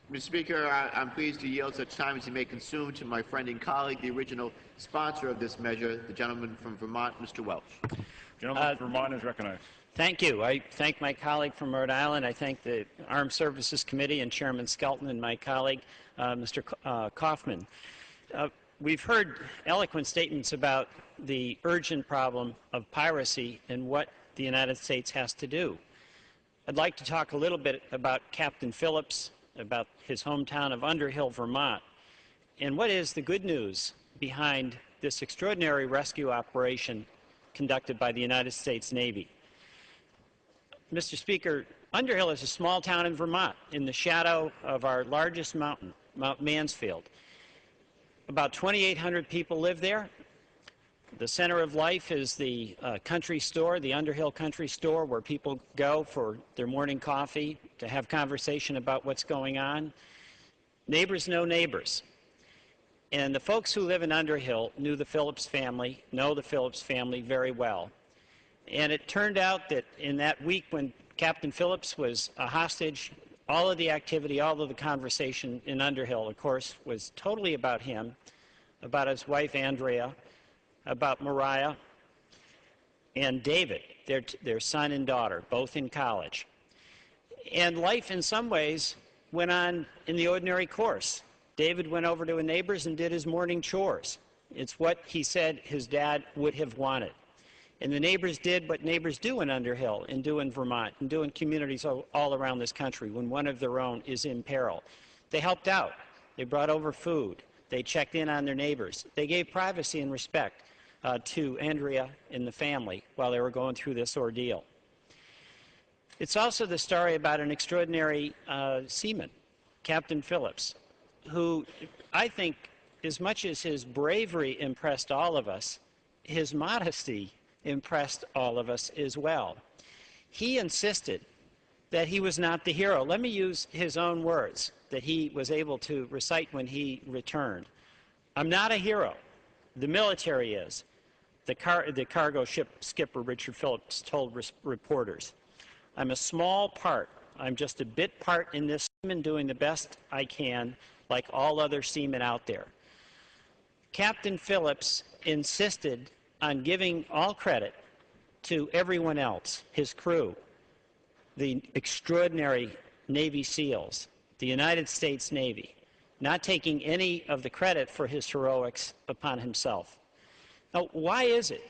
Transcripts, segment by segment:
Mr. Speaker, I'm pleased to yield such time as he may consume to my friend and colleague, the original sponsor of this measure, the gentleman from Vermont, Mr. Welch. Gentleman from Vermont is recognized. Thank you. I thank my colleague from Rhode Island. I thank the Armed Services Committee and Chairman Skelton and my colleague, Mr. Kaufman. We've heard eloquent statements about the urgent problem of piracy and what the United States has to do. I'd like to talk a little bit about Captain Phillips, about his hometown of Underhill, Vermont, and what is the good news behind this extraordinary rescue operation conducted by the United States Navy. Mr. Speaker, Underhill is a small town in Vermont in the shadow of our largest mountain, Mount Mansfield. About 2,800 people live there. The center of life is the country store, the Underhill Country Store, where people go for their morning coffee, to have conversation about what's going on. Neighbors know neighbors. And the folks who live in Underhill knew the Phillips family, know the Phillips family very well. And it turned out that in that week when Captain Phillips was a hostage, all of the activity, all of the conversation in Underhill, of course, was totally about him, about his wife Andrea, about Mariah, and David, their son and daughter, both in college. And life, in some ways, went on in the ordinary course. David went over to a neighbor's and did his morning chores. It's what he said his dad would have wanted. And the neighbors did what neighbors do in Underhill and do in Vermont and do in communities all around this country when one of their own is in peril. They helped out. They brought over food. They checked in on their neighbors. They gave privacy and respect to Andrea and the family while they were going through this ordeal. It's also the story about an extraordinary seaman, Captain Phillips, who I think, as much as his bravery impressed all of us, his modesty impressed all of us as well. He insisted that he was not the hero. Let me use his own words that he was able to recite when he returned. "I'm not a hero. The military is," the cargo ship skipper Richard Phillips told reporters. "I'm a small part. I'm just a bit part in this seaman doing the best I can, like all other seamen out there." Captain Phillips insisted on giving all credit to everyone else, his crew, the extraordinary Navy SEALs, the United States Navy, not taking any of the credit for his heroics upon himself. Now, why is it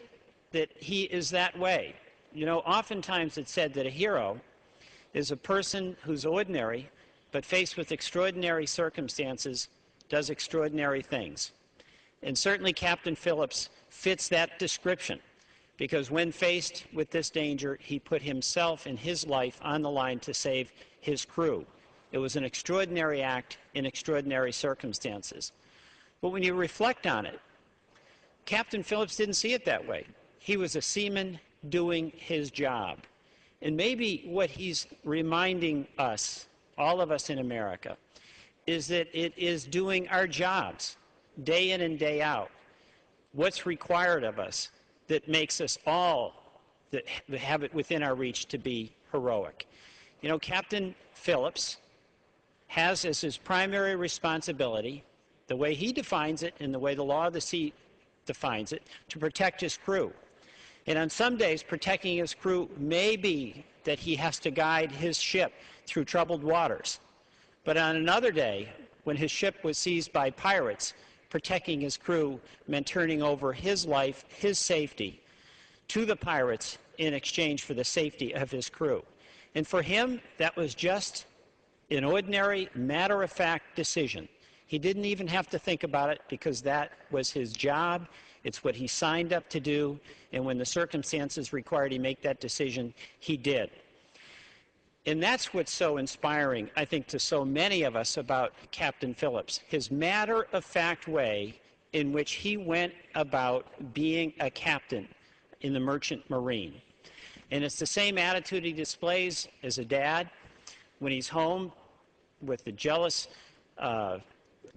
that he is that way? You know, oftentimes it's said that a hero is a person who's ordinary, but faced with extraordinary circumstances, does extraordinary things. And certainly Captain Phillips fits that description, because when faced with this danger, he put himself and his life on the line to save his crew. It was an extraordinary act in extraordinary circumstances. But when you reflect on it, Captain Phillips didn't see it that way. He was a seaman doing his job. And maybe what he's reminding us, all of us in America, is that it is doing our jobs day in and day out, what's required of us, that makes us all that have it within our reach to be heroic. You know, Captain Phillips has as his primary responsibility, the way he defines it and the way the law of the sea defines it, to protect his crew. And on some days, protecting his crew may be that he has to guide his ship through troubled waters. But on another day, when his ship was seized by pirates, protecting his crew meant turning over his life, his safety, to the pirates in exchange for the safety of his crew. And for him, that was just an ordinary, matter-of-fact decision. He didn't even have to think about it, because that was his job. It's what he signed up to do, and when the circumstances required he make that decision, he did. And that's what's so inspiring, I think, to so many of us about Captain Phillips, his matter-of-fact way in which he went about being a captain in the merchant marine. And it's the same attitude he displays as a dad when he's home with the jealous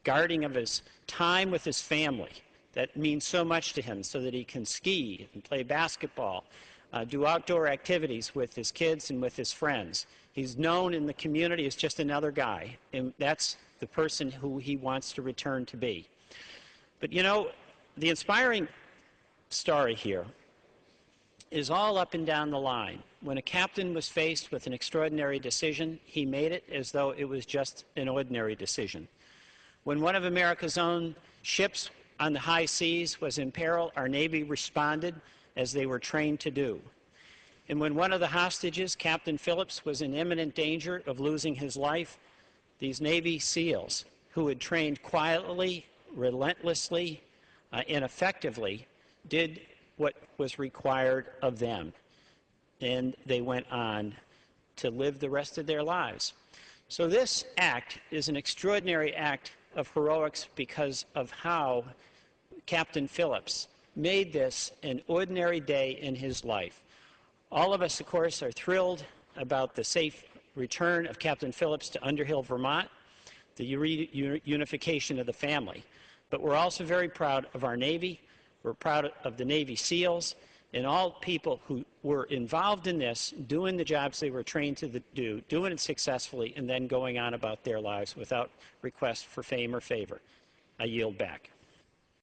guarding of his time with his family. That means so much to him, so that he can ski and play basketball do outdoor activities with his kids and with his friends. He's known in the community as just another guy, and that's the person who he wants to return to be. But you know, the inspiring story here is all up and down the line. When a captain was faced with an extraordinary decision, he made it as though it was just an ordinary decision. When one of America's own ships on the high seas was in peril, our Navy responded as they were trained to do. And when one of the hostages, Captain Phillips, was in imminent danger of losing his life, these Navy SEALs, who had trained quietly, relentlessly, and effectively, did what was required of them. And they went on to live the rest of their lives. So this act is an extraordinary act of heroics because of how Captain Phillips made this an ordinary day in his life. All of us, of course, are thrilled about the safe return of Captain Phillips to Underhill, Vermont, the unification of the family. But we're also very proud of our Navy. We're proud of the Navy SEALs and all people who were involved in this, doing the jobs they were trained to do, doing it successfully, and then going on about their lives without request for fame or favor. I yield back.